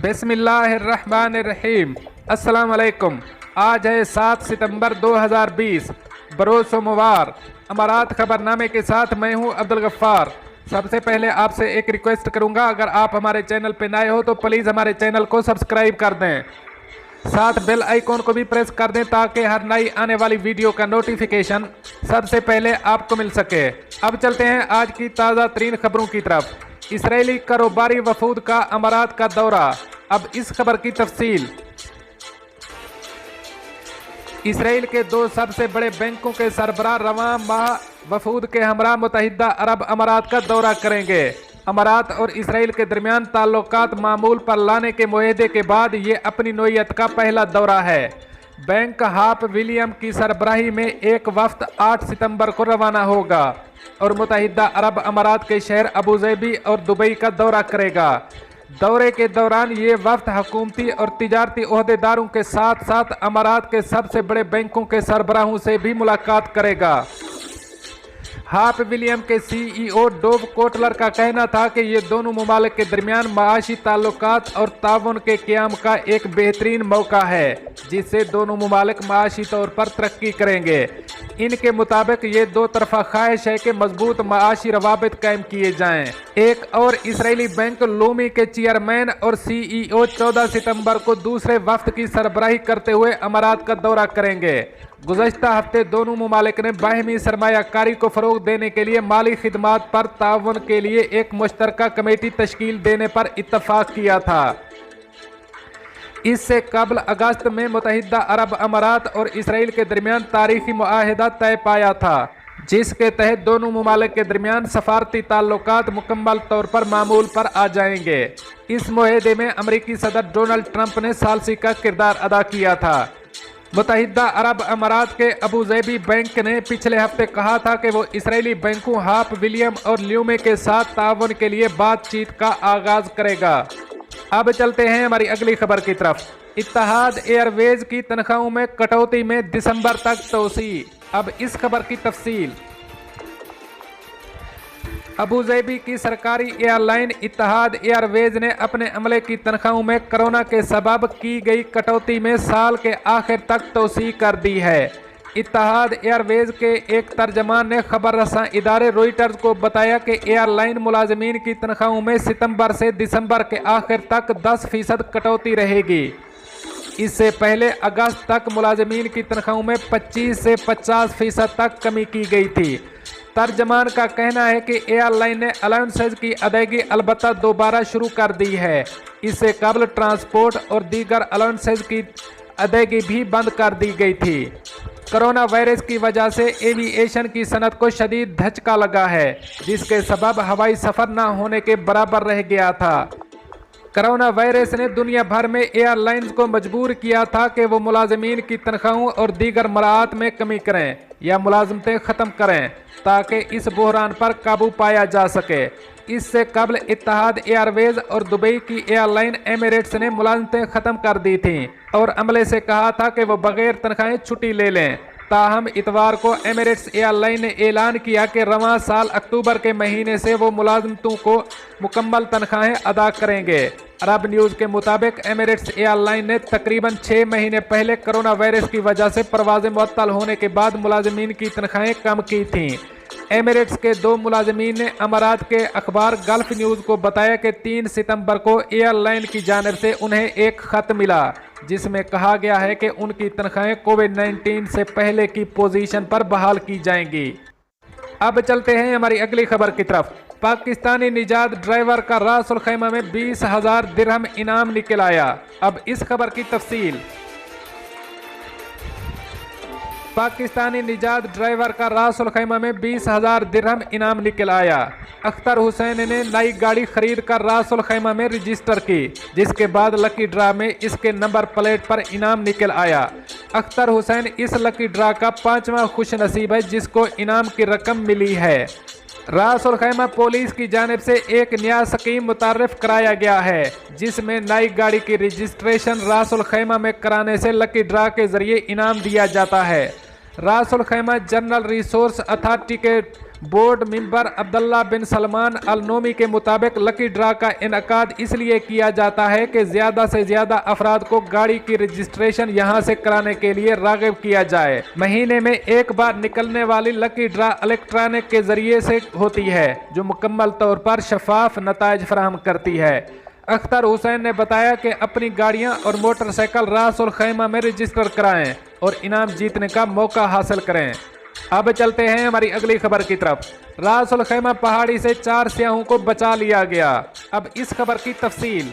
बिस्मिल्लाहिर्रहमानिर्रहीम। अस्सलाम वालेकुम। आज है 7 सितंबर 2020 बरोज़ सोमवार। अमारात खबरनामे के साथ मैं हूं अब्दुल गफ्फार। सबसे पहले आपसे एक रिक्वेस्ट करूंगा, अगर आप हमारे चैनल पे नए हो तो प्लीज़ हमारे चैनल को सब्सक्राइब कर दें, साथ बेल आइकॉन को भी प्रेस कर दें ताकि हर नई आने वाली वीडियो का नोटिफिकेशन सबसे पहले आपको मिल सके। अब चलते हैं आज की ताज़ा तरीन खबरों की तरफ। इसराइली कारोबारी वफूद का अमारात का दौरा। अब इस खबर की तफसील। इसराइल के दो सबसे बड़े बैंकों के सरबराह रवां माह वफूद के हमरा मुत्तहिदा अरब अमारात का दौरा करेंगे। अमारात और इसराइल के दरमियान ताल्लुकात मामूल पर लाने के मुआहदे के बाद ये अपनी नौइयत का पहला दौरा है। बैंक हाफ विलियम की सरबराही में एक वफ्द 8 सितंबर को रवाना होगा और मुत्तहिदा अरब अमारात के शहर अबूज़ेबी और दुबई का दौरा करेगा। दौरे के दौरान ये वफ्द हुकूमती और तिजारती ओहदेदारों के साथ साथ अमारात के सबसे बड़े बैंकों के सरबराहों से भी मुलाकात करेगा। हाफ विलियम के CEO डोव कोटलर का कहना था कि ये दोनों ममालिक के दरमियान माशी ताल्लुकात और ताउन के क़याम का एक बेहतरीन मौका है जिससे दोनों ममालिक माशी तौर पर तरक्की करेंगे। इनके मुताबिक ये दो तरफा ख्वाहिश है कि मजबूत माशी रवाबित कायम किए जाएं। एक और इसराइली बैंक लूमी के चेयरमैन और CEO 14 सितंबर को दूसरे वफ्द की सरबराही करते हुए अमारात का दौरा करेंगे। गुज़श्ता हफ्ते दोनों ममालिक ने बाहमी सरमायाकारी को फ़रोग़ देने के लिए माली खिदमात पर ताउन के लिए एक मुश्तरका कमेटी तश्कील देने पर इत्तफ़ाक़ किया था। इससे कबल अगस्त में मुत्तहिदा अरब अमारात और इसराइल के दरमियान तारीखी मुआहदा तय पाया था जिसके तहत दोनों ममालिक के दरमियान सफारती ताल्लुकात मुकम्मल तौर पर मामूल पर आ जाएंगे। इस मुआहदे में अमरीकी सदर डोनाल्ड ट्रंप ने सालसी का किरदार अदा किया था। मुत्तहिदा अरब अमारात के अबूज़ेबी बैंक ने पिछले हफ्ते कहा था कि वो इसराइली बैंकों हाफ विलियम और ल्यूमे के साथ ताउन के लिए बातचीत का आगाज करेगा। अब चलते हैं हमारी अगली खबर की तरफ। इत्तेहाद एयरवेज की तनख्वाहों में कटौती में दिसंबर तक तोसी। अब इस खबर की तफसील। अबूज़ेबी की सरकारी एयरलाइन इत्तेहाद एयरवेज ने अपने अमले की तनख्वाहों में कोरोना के सबब की गई कटौती में साल के आखिर तक तोसी कर दी है। इत्तेहाद एयरवेज के एक तर्जमान ने खबर रसां इदारे रॉयटर्स को बताया कि एयरलाइन मुलाजमीन की तनख्वाहों में सितंबर से दिसंबर के आखिर तक 10% कटौती रहेगी। इससे पहले अगस्त तक मुलाजमीन की तनख्वाहों में 25 से 50% तक कमी की गई थी। तर्जमान का कहना है कि एयरलाइन ने अलाउंसेज की अदायगी अलबत्ता दोबारा शुरू कर दी है। इससे कबल ट्रांसपोर्ट और दीगर अलाउंसेज की अदायगी भी बंद कर दी गई थी। कोरोना वायरस की वजह से एविएशन की सनत को शदीद धचका लगा है जिसके सबब हवाई सफ़र न होने के बराबर रह गया था। कोरोना वायरस ने दुनिया भर में एयरलाइंस को मजबूर किया था कि वो मुलाजमीन की तनख्वाहों और दीगर मराहत में कमी करें या मुलाजमतें ख़त्म करें ताकि इस बहरान पर काबू पाया जा सके। इससे कबल इत्तेहाद एयरवेज और दुबई की एयरलाइन एमिरेट्स ने मुलाजमतें ख़त्म कर दी थीं और अमले से कहा था कि वो बग़ैर तनख्वाहें छुट्टी ले लें। ताहम इतवार को एमिरेट्स एयरलाइन ने ऐलान किया कि रवां साल अक्टूबर के महीने से वो मुलाजमतों को मुकम्मल तनख्वाहें अदा करेंगे। अरब न्यूज़ के मुताबिक एमिरेट्स एयरलाइन ने तकरीबन 6 महीने पहले कोरोना वायरस की वजह से परवाज़ें मुअत्तल होने के बाद मुलाजमीन की तनख्वाहें कम की थीं। एमिरेट्स के 2 मुलाजमीन ने अमारात के अखबार गल्फ न्यूज़ को बताया कि 3 सितंबर को एयरलाइन की जानिब से उन्हें एक ख़त मिला जिसमें कहा गया है कि उनकी तनख्वाहें कोविड-19 से पहले की पोजीशन पर बहाल की जाएंगी। अब चलते हैं हमारी अगली खबर की तरफ। पाकिस्तानी निजात ड्राइवर का रासुल खैमा में 20,000 दिरहम इनाम निकल आया। अब इस खबर की तफसील। पाकिस्तानी निजात ड्राइवर का रासुल खैमा में 20,000 दिरहम इनाम निकल आया। अख्तर हुसैन ने नई गाड़ी खरीद कर रासुल खैमा में रजिस्टर की जिसके बाद लकी ड्रा में इसके नंबर प्लेट पर इनाम निकल आया। अख्तर हुसैन इस लकी ड्रा का 5वां खुश नसीब है जिसको इनाम की रकम मिली है। रासुल खैमा पुलिस की जानिब से एक नया स्कीम मुतारिफ कराया गया है जिसमें नई गाड़ी की रजिस्ट्रेशन रासुल खैमा में कराने से लकी ड्रा के जरिए इनाम दिया जाता है। रासुल खैमा जनरल रिसोर्स अथॉरिटी के बोर्ड मेंबर अब्दुल्ला बिन सलमान अल नोमी के मुताबिक लकी ड्रा का इनकाद इसलिए किया जाता है कि ज़्यादा से ज़्यादा अफराद को गाड़ी की रजिस्ट्रेशन यहां से कराने के लिए राग़िब किया जाए। महीने में एक बार निकलने वाली लकी ड्रा इलेक्ट्रॉनिक के जरिए से होती है, जो मुकम्मल तौर पर शफाफ नताइज फराहम करती है। अख्तर हुसैन ने बताया कि अपनी गाड़ियां और मोटरसाइकिल रास उल खैमा में रजिस्टर कराएं और इनाम जीतने का मौका हासिल करें। अब चलते हैं हमारी अगली खबर की तरफ। रास उल खैमा पहाड़ी से 4 सियाहों को बचा लिया गया। अब इस खबर की तफसील।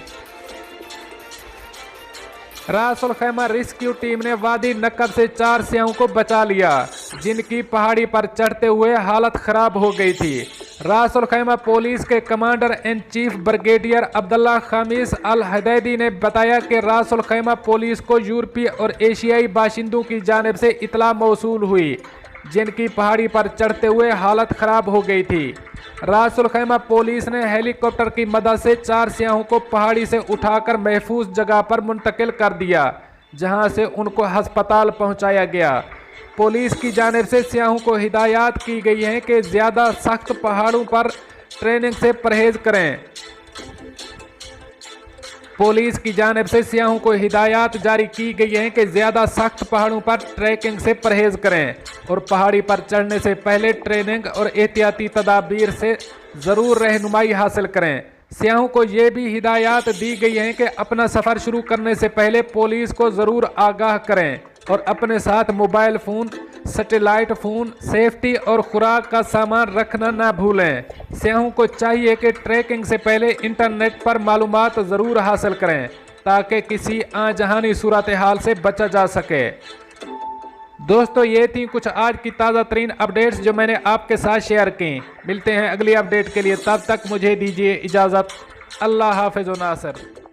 रास उल खैमा रेस्क्यू टीम ने वादी नकब से 4 सियाहों को बचा लिया, जिनकी पहाड़ी पर चढ़ते हुए हालत खराब हो गई थी। रास उल खैमा पुलिस के commander in chief brigadier Abdullah Khamis Al Hadaidi ने बताया कि रास उल खैमा पुलिस को यूरोपीय और एशियाई बाशिंदों की जानिब से इतला मौसूल हुई, जिनकी पहाड़ी पर चढ़ते हुए हालत खराब हो गई थी। रास उल खैमा पुलिस ने हेलीकॉप्टर की मदद से 4 सियाहों को पहाड़ी से उठाकर महफूज जगह पर मुंतकिल कर दिया, जहां से उनको अस्पताल पहुंचाया गया। पुलिस की जानिब से सियाहों को हिदायत की गई है कि ज़्यादा सख्त पहाड़ों पर ट्रेनिंग से परहेज करें। पुलिस की जानिब से सियाहों को हिदायत जारी की गई है कि ज़्यादा सख्त पहाड़ों पर ट्रैकिंग से परहेज करें और पहाड़ी पर चढ़ने से पहले ट्रेनिंग और एहतियाती तदाबीर से ज़रूर रहनुमाई हासिल करें। सियाहों को ये भी हिदायत दी गई है कि अपना सफ़र शुरू करने से पहले पुलिस को ज़रूर आगाह करें और अपने साथ mobile phone, satellite phone, safety और खुराक का सामान रखना ना भूलें। सियाहों को चाहिए कि ट्रैकिंग से पहले इंटरनेट पर मालूमात ज़रूर हासिल करें ताकि किसी आजहानी सूरत हाल से बचा जा सके। दोस्तों, ये थी कुछ आज की ताज़ा तरीन अपडेट्स जो मैंने आपके साथ शेयर की। मिलते हैं अगली अपडेट के लिए, तब तक मुझे दीजिए इजाज़त। अल्लाह हाफ़िज़ व नासिर।